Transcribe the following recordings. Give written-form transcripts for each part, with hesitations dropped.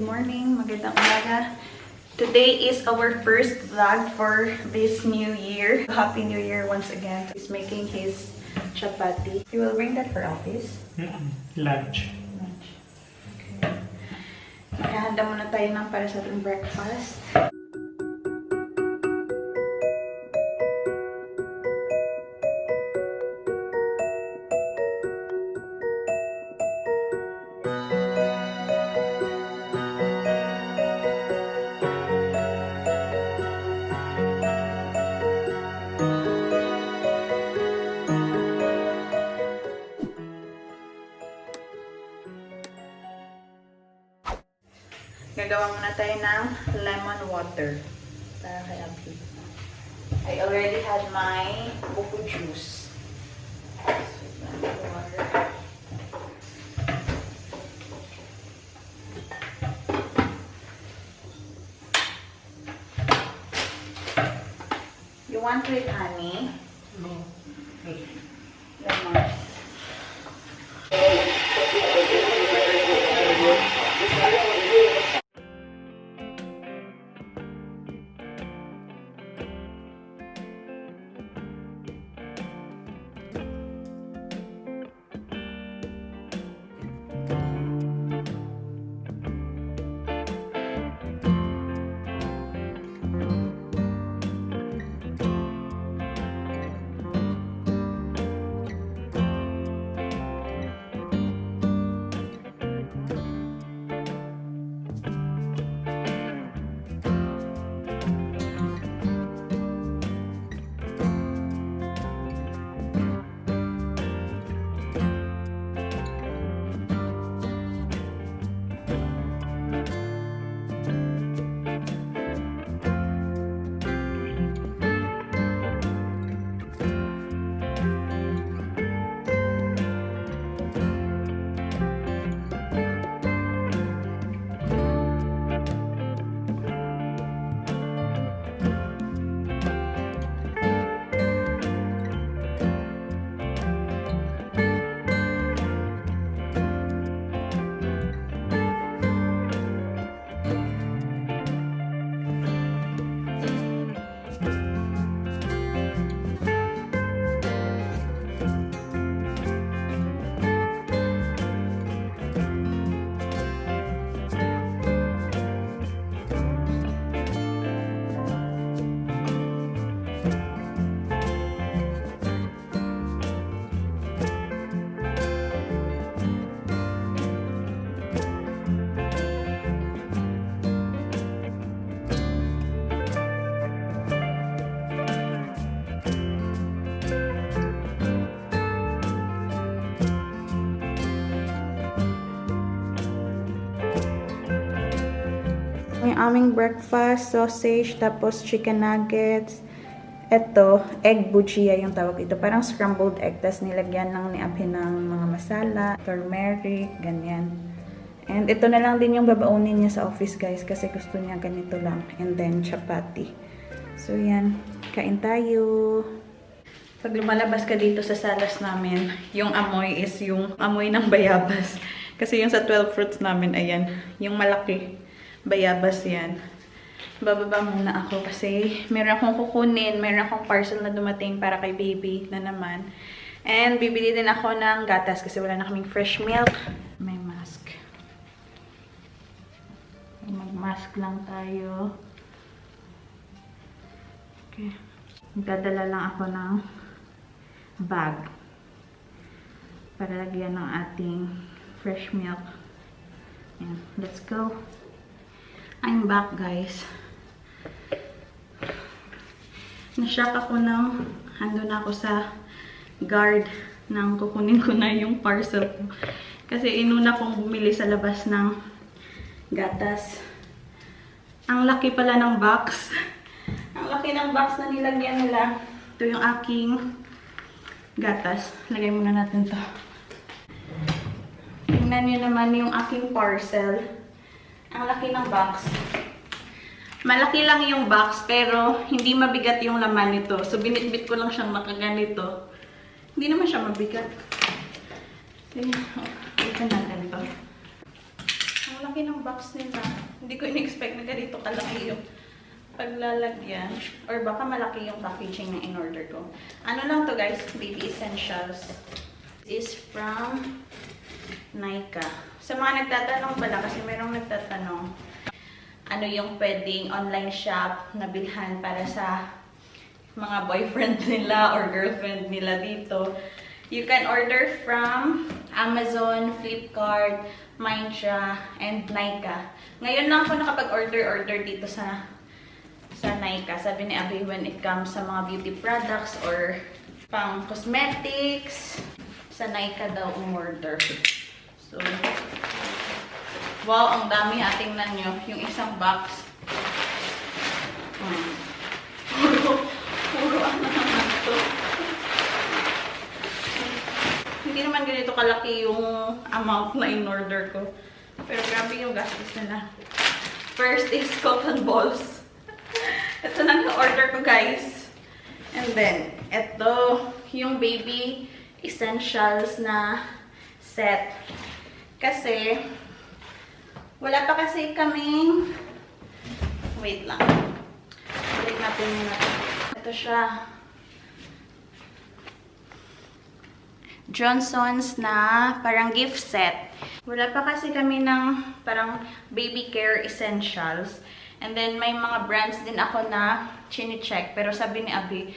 Good morning, magandang umaga. Today is our first vlog for this new year. Happy New Year once again. He's making his chapati. You will bring that for office? Lunch. Okay. Maghahanda muna tayo ng para sa ating breakfast. Gagawa muna tayo ng lemon water para kay Abhi. I already had my buko juice. Water. You want with honey? No. Lemon. Yung aming breakfast, sausage, tapos chicken nuggets. Ito, egg bujia yung tawag dito. Parang scrambled egg, tapos nilagyan lang ni Abhi ng mga masala, turmeric, ganyan. And ito na lang din yung babaunin niya sa office, guys, kasi gusto niya ganito lang. And then, chapati. So, yan. Kain tayo. Pag lumalabas ka dito sa salas namin, yung amoy is yung amoy ng bayabas. Kasi yung sa 12 fruits namin, ayan, yung malaki. Bayabas yan. Bababa muna ako kasi meron akong kukunin. Meron akong parcel na dumating para kay baby na naman. And bibili din ako ng gatas kasi wala na kaming fresh milk. May mask. Mag-mask lang tayo. Okay. Magdadala lang ako ng bag para lagyan ng ating fresh milk. Ayan. Let's go. I'm back, guys. Na-shock ako nang andun ako sa guard nang kukunin ko na yung parcel ko. Kasi inuna kong bumili sa labas ng gatas. Ang laki pala ng box. Ang laki ng box na nilagyan nila. Ito yung aking gatas. Lagay muna natin to. Tingnan nyo naman yung aking parcel. Ang laki ng box. Malaki lang yung box, pero hindi mabigat yung laman nito. So, binitbit ko lang siyang makaganito. Hindi naman siya mabigat. Ito natin to. Ang laki ng box nila. Hindi ko in-expect na ganito kalaki yung paglalagyan. Or baka malaki yung packaging na in-order ko. Ano lang to guys, baby essentials. This is from Nika. Sa mga nagtatanong pala, kasi merong nagtatanong, ano yung pwedeng online shop na bilhan para sa mga boyfriend nila or girlfriend nila dito. You can order from Amazon, Flipkart, Myntra, and Nika. Ngayon lang ako nakapag-order dito sa Nika. Sabi ni Abby, when it comes sa mga beauty products or pang cosmetics, sa Nika daw umorder. So, wow, ang dami. Tingnan nyo. Yung isang box. Puro ano naman to. Hindi naman ganito kalaki yung amount na in-order ko. Pero grabe yung gastos nila. First is cotton balls. Ito lang yung order ko, guys. And then, ito yung baby essentials na set. Kasi, wala pa kasi kaming... Wait lang. Balik natin muna. Ito siya. Johnson's na parang gift set. Wala pa kasi kami ng parang baby care essentials. And then, may mga brands din ako na chine-check. Pero sabi ni Abby,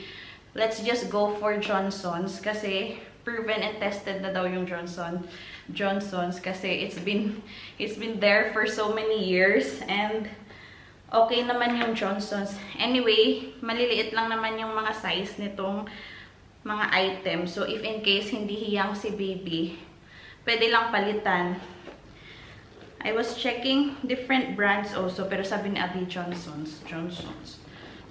let's just go for Johnson's. Kasi, proven and tested na daw yung Johnson's kasi it's been there for so many years and okay naman yung Johnson's. Anyway, maliliit lang naman yung mga size nitong mga items. So if in case hindi hiyang si baby, pwede lang palitan. I was checking different brands also pero sabi ni Abby Johnson's.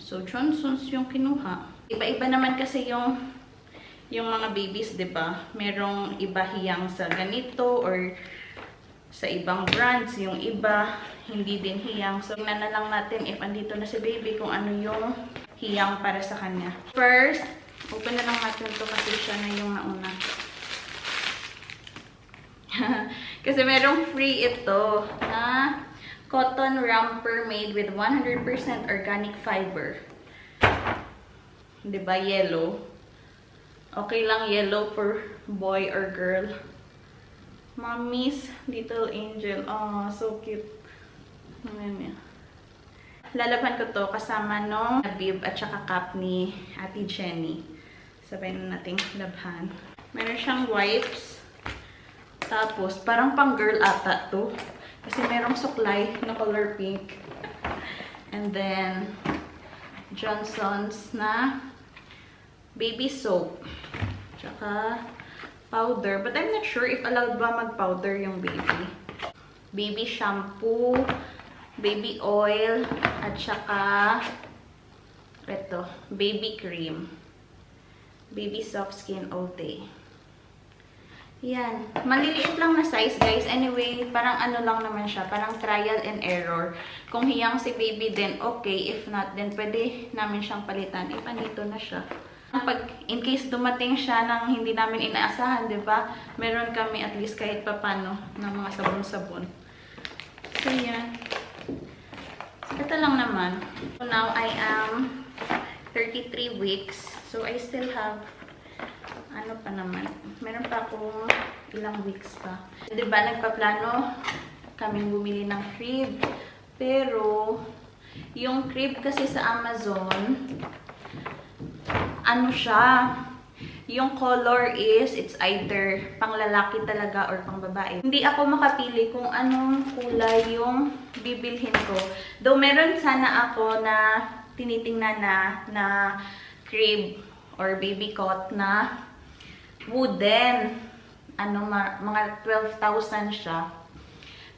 So Johnson's yung kinuha. Iba-iba naman kasi yung mga babies, 'di ba? Merong iba hiyang sa ganito or sa ibang brands, yung iba hindi din hiyang. So tingnan na lang natin if andito na si baby kung ano yung hiyang para sa kanya. First, open na lang natin 'to kasi siya na yung nauna. Kasi merong free ito na cotton romper made with 100% organic fiber. 'Di ba, yellow? Okay lang yellow for boy or girl. Mommy's little angel. Oh, so cute. Ayan. Lalaban ko to kasama nung bib at saka cap ni Ate Jenny. Sabay na nating labhan. Meron siyang wipes. Tapos, parang pang girl ata to. Kasi merong suklay na color pink. And then, Johnson's na baby soap. Tsaka powder. But I'm not sure if allowed ba mag-powder yung baby. Baby shampoo, baby oil, at saka ito, baby cream. Baby soft skin all day. Yan. Maliliit lang na size, guys. Anyway, parang ano lang naman siya. Parang trial and error. Kung hiyang si baby din, okay. If not, then pwede namin siyang palitan. Nandito na siya. Pag in case dumating siya nang hindi namin inaasahan, 'di ba? Meron kami at least kahit papano ng mga sabon-sabon. So yan. Ito lang naman. So now I am 33 weeks. So I still have ano pa naman. Meron pa akong ilang weeks pa. 'Di ba nagpaplano kaming bumili ng crib. Pero yung crib kasi sa Amazon, ano siya, yung color is, it's either pang lalaki talaga or pang babae. Hindi ako makapili kung anong kulay yung bibilhin ko. Though meron sana ako na tinitingnan na crib or baby cot na wooden. Ano, mga 12,000 siya.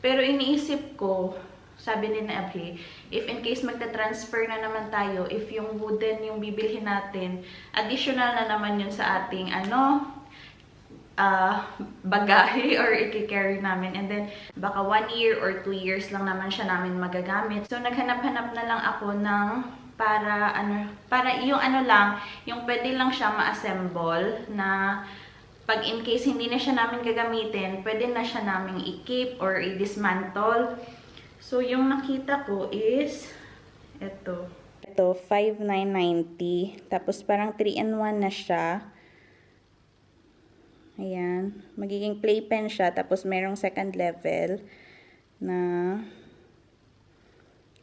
Pero iniisip ko, sabi ni Abhi, if in case magta-transfer na naman tayo, if yung wooden yung bibilhin natin, additional na naman yun sa ating bagahe or i-carry namin. And then, baka 1 year or 2 years lang naman siya namin magagamit. So, naghanap-hanap na lang ako ng para yung ano lang, yung pwede lang siya ma-assemble na pag in case hindi na siya namin gagamitin, pwede na siya namin i-keep or i-dismantle. So, yung nakita ko is, ito. Ito, 5,990. Tapos, parang 3-in-1 na siya. Ayan. Magiging playpen siya. Tapos, merong second level na,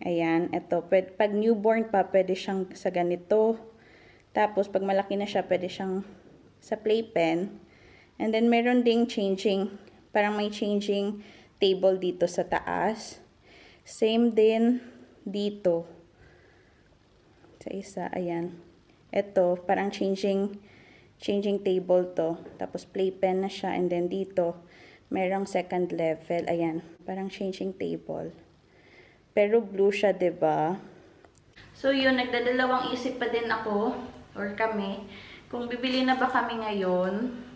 ayan. Ito, pag newborn pa, pwede siyang sa ganito. Tapos, pag malaki na siya, pwede siyang sa playpen. And then, meron ding changing, parang may changing table dito sa taas. Same din dito. Sa isa, ayan. Ito, parang changing table to. Tapos, playpen na siya. And then, dito, merong second level. Ayan, parang changing table. Pero, blue siya, diba? So, yun, nagdadalawang isip pa din ako, or kami, kung bibili na ba kami ngayon,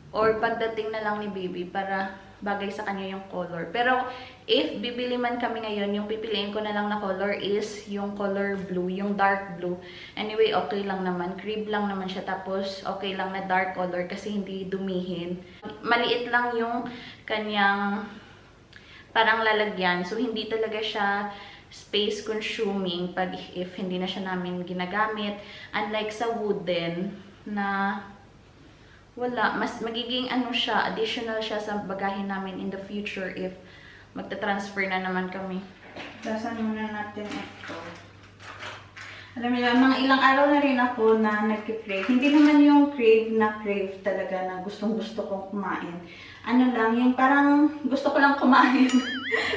or pagdating na lang ni baby para bagay sa kanya yung color. Pero, if bibili man kami ngayon, yung pipiliin ko na lang na color is yung color blue, yung dark blue. Anyway, okay lang naman. Cream lang naman siya. Tapos, okay lang na dark color kasi hindi dumihin. Maliit lang yung kanyang parang lalagyan. So, hindi talaga siya space consuming pag if hindi na siya namin ginagamit. Unlike sa wooden na wala, mas magiging ano siya, additional siya sa bagahin namin in the future if magta-transfer na naman kami. Tasan muna natin ito. Alam niyo, mga ilang araw na rin ako na nag-crave. Hindi naman yung crave talaga na gustong-gusto kong kumain. Ano lang, yung parang gusto ko lang kumain.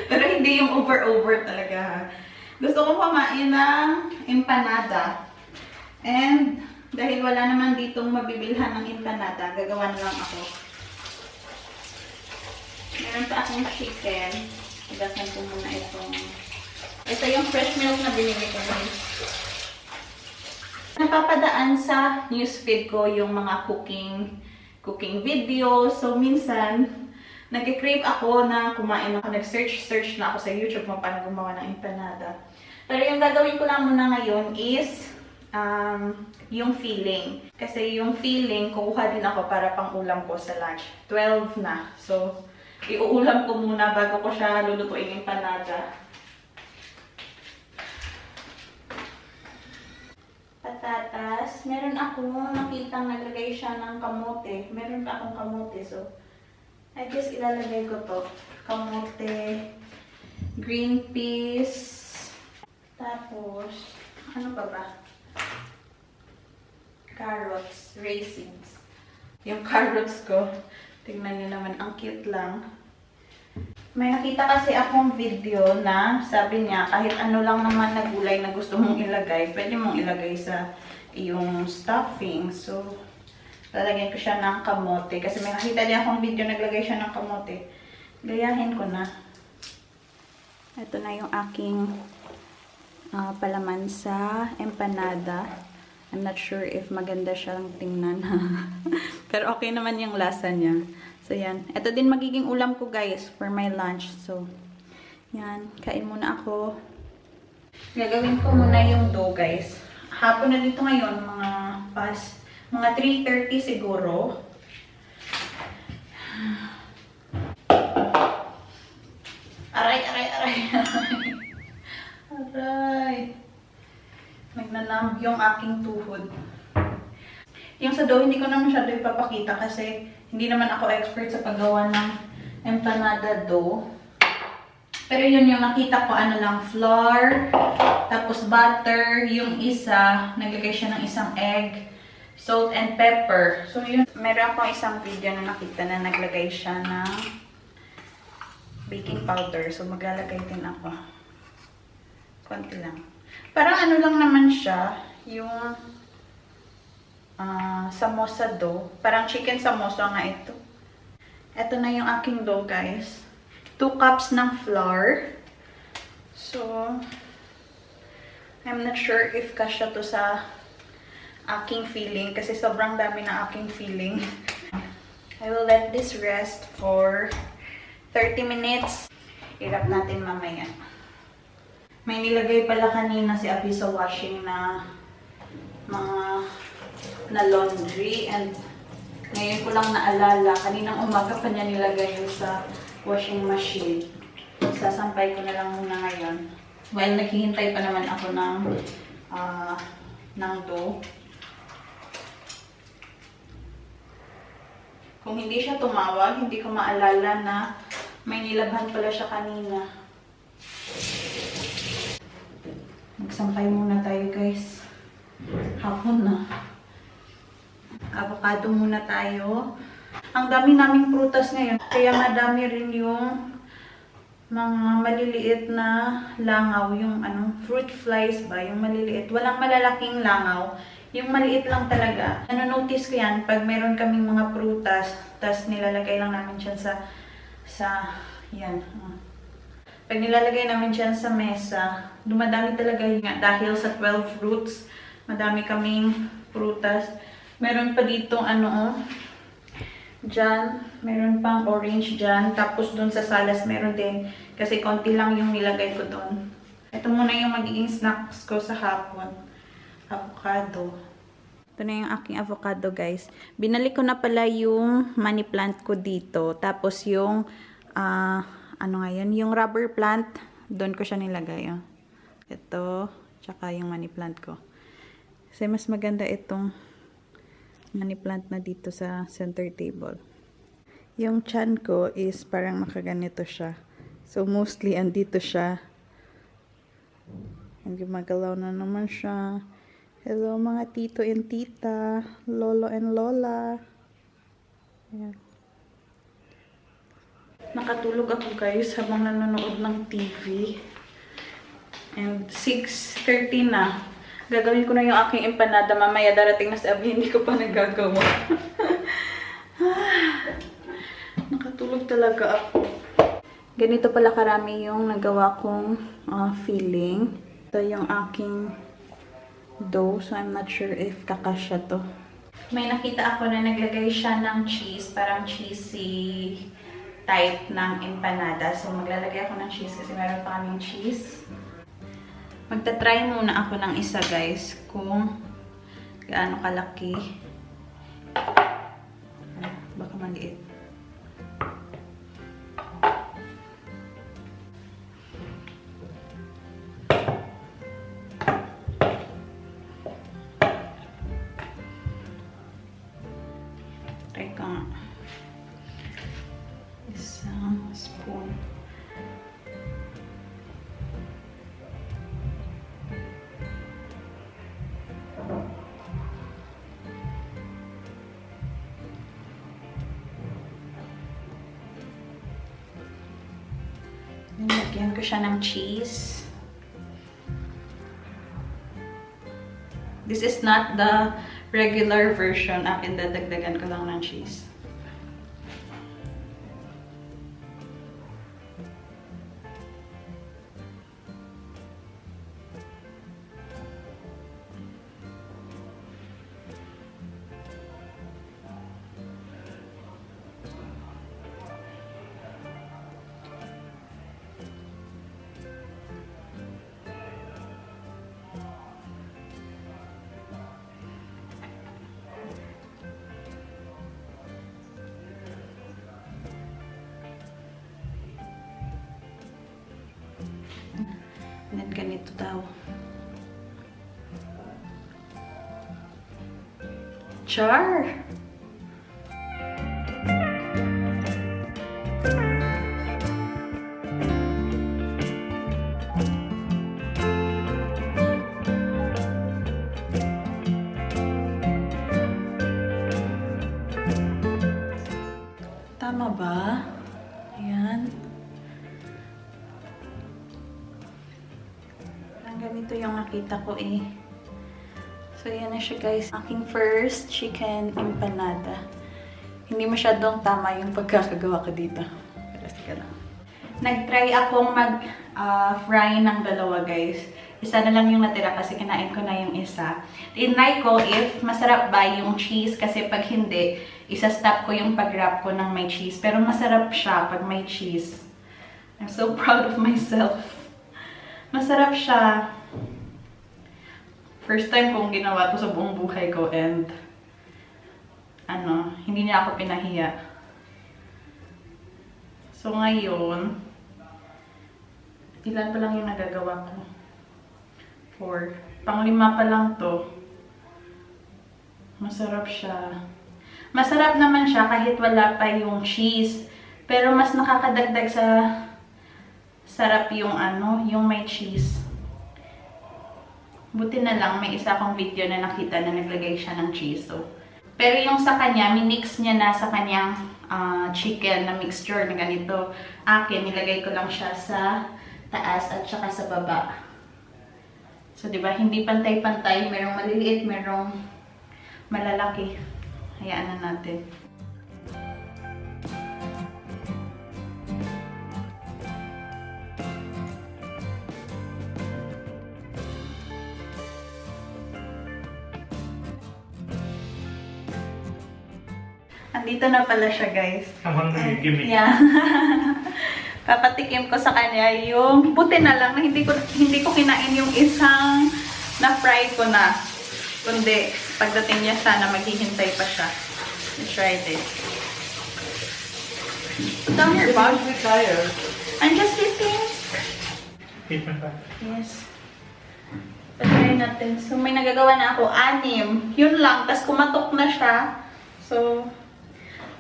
Pero hindi yung over-over talaga. Gusto ko kumain ng empanada. And dahil wala naman ditong mabibilhan ng empanada, gagawa na lang ako. Meron pa akong chicken. Igasan ko muna itong... Ito yung fresh milk na binili ko guys. Napapadaan sa newsfeed ko yung mga cooking videos. So, minsan, nag-crave ako na kumain ako. Nag-search na ako sa YouTube kung paano gumawa ng empanada. Pero yung gagawin ko lang muna ngayon is yung filling. Kasi yung filling, kukuha din ako para pang ulam ko sa lunch. 12 na. So, iuulam ko muna bago ko siya lulutuin yung empanada. Patatas. Meron akong nakitang naglagay siya ng kamote. Meron pa akong kamote. So, I guess ilalagay ko to. Kamote. Green peas. Tapos, ano pa ba? Carrots, raisins. Yung carrots ko, tingnan niyo naman, ang cute lang. May nakita kasi akong video na sabi niya, kahit ano lang naman na gulay na gusto mong ilagay, pwede mong ilagay sa iyong stuffing. So, lalagyan ko siya ng kamote. Kasi may nakita din akong video naglagay siya ng kamote. Gayahin ko na. Ito na yung aking palaman sa empanada. I'm not sure if maganda siyang tingnan. Pero okay naman yung lasa niya. So, yan. Ito din magiging ulam ko, guys, for my lunch. So, yan. Kain muna ako. Gagawin ko muna yung dough, guys. Hapon na dito ngayon, mga 3:30 siguro. Aray. Aray. Nagnanamb yung aking tuhod. Yung sa dough, hindi ko na masyado ipapakita kasi hindi naman ako expert sa paggawa ng empanada dough. Pero yun yung nakita ko, ano lang, flour, tapos butter, yung isa, naglagay siya ng isang egg, salt and pepper. So yun, meron akong isang video na nakita na naglagay siya ng baking powder. So maglalagay din ako. Konti lang. Parang ano lang naman siya, yung samosa dough. Parang chicken samosa nga ito. Ito na yung aking dough, guys. 2 cups ng flour. So, I'm not sure if kasya to sa aking filling kasi sobrang dami na aking filling. I will let this rest for 30 minutes. Irap natin mamaya. May nilagay pala kanina si Abhi sa washing na mga na laundry and Ngayon ko lang naalala. Kaninang umaga pa niya nilagay yung sa washing machine. Sasampay ko na lang muna ngayon. While naghihintay pa naman ako ng dough. Kung hindi siya tumawag, hindi ko maalala na may nilabhan pala siya kanina. Magsampay muna tayo, guys. Hapon na. Avocado muna tayo. Ang dami naming prutas ngayon. Kaya madami rin yung mga maliliit na langaw. Yung fruit flies ba? Yung maliliit. Walang malalaking langaw. Yung maliit lang talaga. Notice ko yan pag meron kaming mga prutas, tas nilalagay lang namin siya yan. Pag nilalagay namin siya sa mesa, dumadami talaga yun nga. Dahil sa 12 fruits, madami kaming prutas. Meron pa dito, dyan. Meron pang orange dyan. Tapos dun sa salas, meron din. Kasi konti lang yung nilagay ko dun. Ito muna yung magiging snacks ko sa hapon. Avocado. Ito na yung aking avocado, guys. Binalik ko na pala yung money plant ko dito. Tapos yung, yung rubber plant, doon ko siya nilagay. Oh. Ito, tsaka yung money plant ko. Kasi mas maganda itong money plant na dito sa center table. Yung chan ko is parang nakaganito siya. So, mostly, andito siya. And gumagalaw na naman siya. Hello, mga tito and tita. Lolo and lola. Ayan. Nakatulog ako, guys, habang nanonood ng TV. And 6:30 na. Gagawin ko na yung aking empanada. Mamaya darating na si Abhi, hindi ko pa nagagawa. Nakatulog talaga ako. Ganito pala karami yung nagawa kong filling. Ito yung aking dough. So, I'm not sure if kakasya to. May nakita ako na naglagay siya ng cheese. Parang cheesy type ng empanada. So, maglalagay ako ng cheese kasi meron pa kaming cheese. Magta-try muna ako ng isa, guys, kung gaano kalaki. Baka maliit. Try ko nga. Isang spoon. Lagyan ko siya ng cheese. This is not the regular version. Akin dadagdagan ko lang ng cheese. And then ganito daw. Char! Tama ba? Ayan. Ganito yung nakita ko eh. So, yan na siya, guys. Aking first chicken empanada. Hindi masyadong tama yung pagkakagawa ko dito. Pero sige lang. Nag-try akong mag-fry ng dalawa, guys. Isa na lang yung natira kasi kinain ko na yung isa. Tinry ko if masarap ba yung cheese kasi pag hindi, isa-stop ko yung pag-wrap ko ng may cheese. Pero masarap siya pag may cheese. I'm so proud of myself. Masarap siya. First time kong ginawa to sa buong buhay ko and hindi niya ako pinahiya. So ngayon, ilan pa lang yung nagagawa ko? 4. Pang-5 pa lang to. Masarap siya. Masarap naman siya kahit wala pa yung cheese. Pero mas nakakadagdag sa sarap yung yung may cheese. Buti na lang may isa akong video na nakita na naglagay siya ng cheese. So, pero yung sa kanya, minix niya na sa kanyang chicken na mixture na ganito. Akin, nilagay ko lang siya sa taas at saka sa baba. So, di ba, hindi pantay-pantay. Merong maliliit, merong malalaki. Hayaan na natin. Andito na pala siya, guys. I'm hungry, give me. Yeah. Papatikim ko sa kanya yung buti na lang na hindi ko kinain yung isang na-fry ko na. Kundi, pagdating niya sana, maghihintay pa siya. Let's try this. Put down your bag. I'm just eating. 8.5. Yes. Patry natin. So, may nagagawa na ako. 6. Yun lang. Tapos kumatok na siya. So,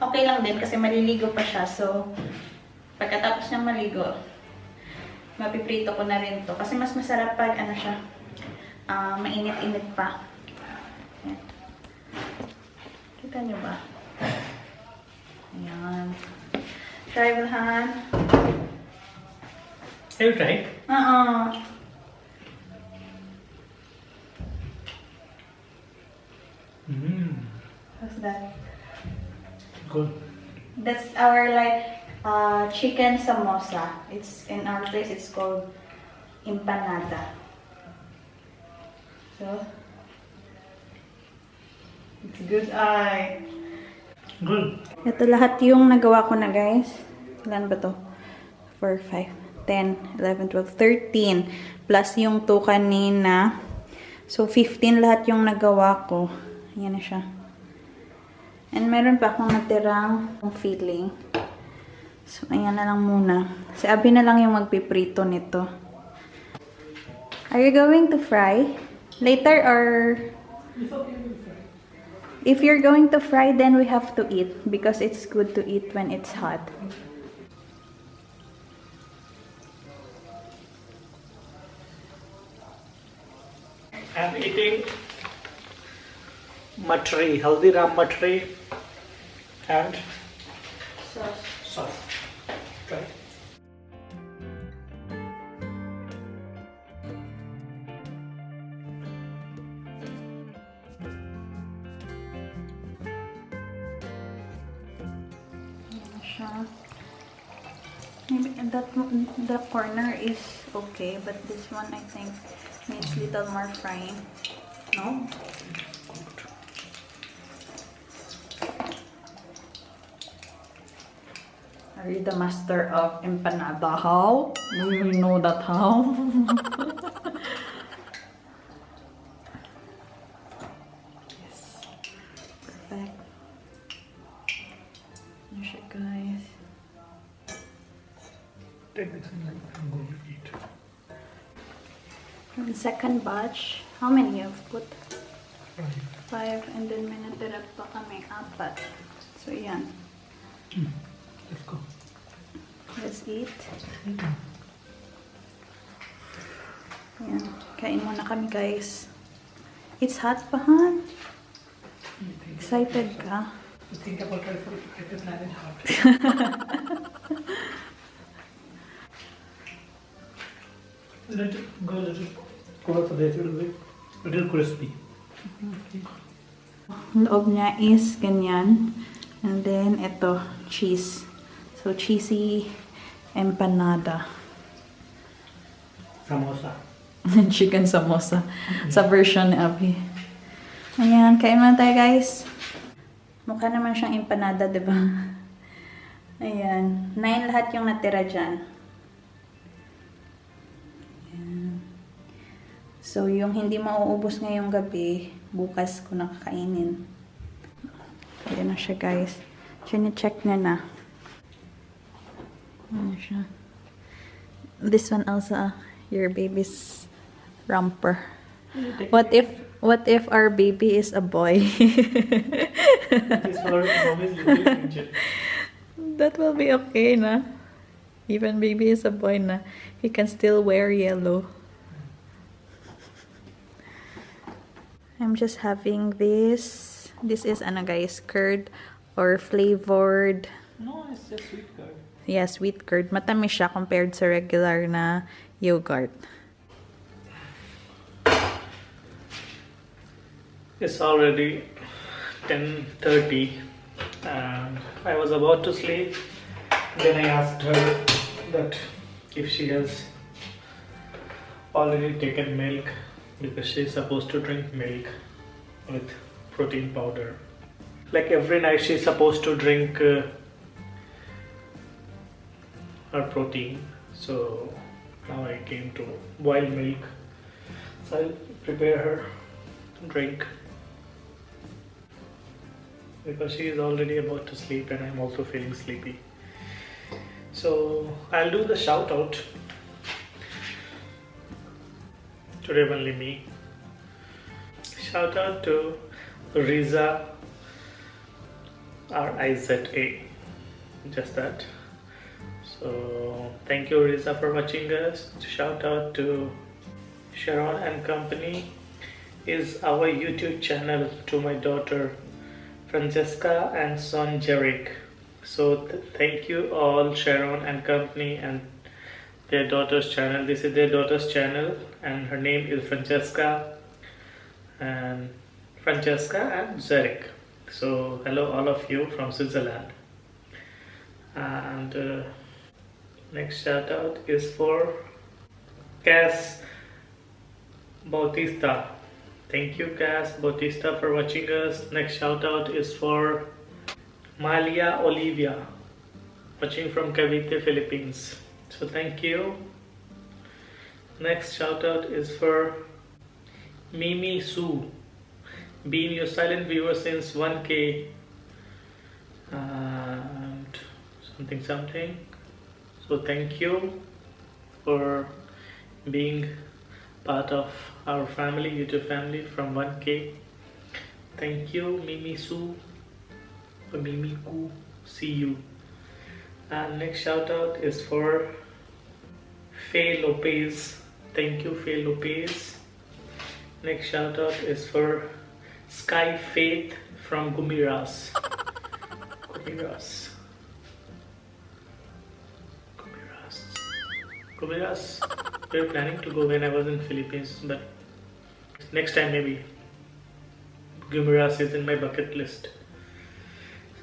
okay lang din kasi maliligo pa siya. So, pagkatapos niyang maligo, mapiprito ko na rin to. Kasi mas masarap pag siya, mainit-init pa. Ayan. Kita niyo ba? Ayan. Try, Wilhan. Have you tried? What's that? Good. That's our chicken samosa. It's in our place. It's called Empanada. So it's good. Good. Ito lahat yung nagawa ko na, guys. Ilan ba to? 4, 5, 10, 11, 12, 13. Plus yung 2 kanina. So 15 lahat yung nagawa ko. Ayan na siya. And meron pa akong natirang filling. So, ayan na lang muna. Si Abhi na lang yung magpiprito nito. Are you going to fry? Later or... If you're going to fry, then we have to eat. Because it's good to eat when it's hot. I'm eating matri, haldiram matri and sauce. Try. Maybe the corner is okay, but this one I think needs little more frying. No? Are you the master of empanada? How? Do you know that how? Yes. Perfect. Here she guys. Take this and I'm going to eat. The second batch, how many you've put? 5. 5, and then may natira pa kami 4. So, yan. Let's go. Let's eat. Yan. Kain muna kami, guys. It's hot pa, Han? Excited ka? You think about it for I can manage hot. Let it go a little closer there, it will be a little crispy. Okay. Ang loob niya is ganyan. And then, ito, cheese. So, cheesy empanada. Samosa. Chicken samosa. Sa version ni Abhi. Ayan, kain muna tayo, guys. Mukha naman siyang empanada, diba? Ayan. 9 lahat yung natira dyan. Ayan. So, yung hindi mauubos ngayong gabi, bukas ko nakakainin. Yan na siya, guys. Chine-check niya na. Ano siya? This one also, your baby's romper. What if our baby is a boy? That will be okay, na. Even baby is a boy, na. He can still wear yellow. I'm just having this. This is ano, guys, curd or flavored. No, it's just sweet curd. Yeah, sweet curd. Matamis siya compared sa regular na yogurt. It's already 10:30 and I was about to sleep. Then I asked her that if she has already taken milk, because she's supposed to drink milk with protein powder. Like every night she's supposed to drink her protein. So now I came to boil milk. So I'll prepare her drink, because she is already about to sleep and I'm also feeling sleepy. So I'll do the shout out. Today only me. Shout out to Riza RIZA. Just that. So thank you, Riza, for watching us. Shout out to Sharon and Company is our YouTube channel to my daughter Francesca and son Jerick. So thank you all, Sharon and Company and their daughter's channel. This is their daughter's channel and her name is Francesca and Jerick. So hello all of you from Switzerland. And next shout out is for Cass Bautista. Thank you, Cass Bautista, for watching us. Next shout out is for Malia Olivia, watching from Cavite, Philippines. So thank you. Next shout out is for Mimi Sue, being your silent viewer since 1K and something. So thank you for being part of our family, YouTube family from 1K. Thank you, Mimi Sue, or Mimi Ku. See you. And next shout out is for Faye Lopez. Thank you, Faye Lopez. Next shout out is for Sky Faith from Gumiras. Gumiras. We were planning to go when I was in Philippines, but next time maybe. Gumiras is in my bucket list.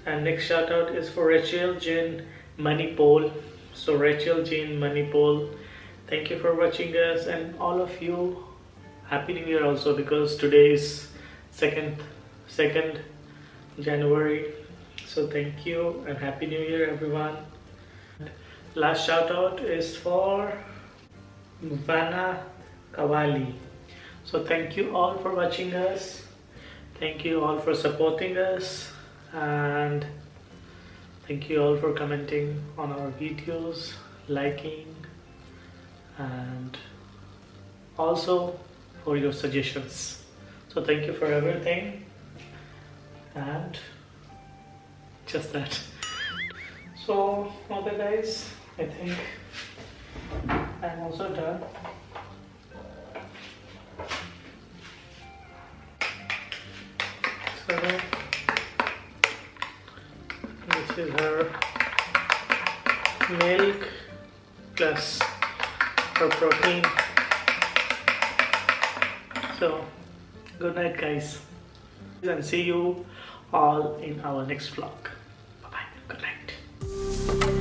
And next shout out is for Rachel Jane Manipol. So Rachel Jane Manipol, thank you for watching us, and all of you, Happy New Year also, because today is 2nd January. So thank you and Happy New Year, everyone. Last shout out is for Vanna Kawali. So thank you all for watching us. Thank you all for supporting us, and thank you all for commenting on our videos, liking, and also for your suggestions. So thank you for everything, and just that. So okay guys, I think I'm also done. So this is her milk plus her protein. So good night guys, and see you all in our next vlog. Bye bye. Good night.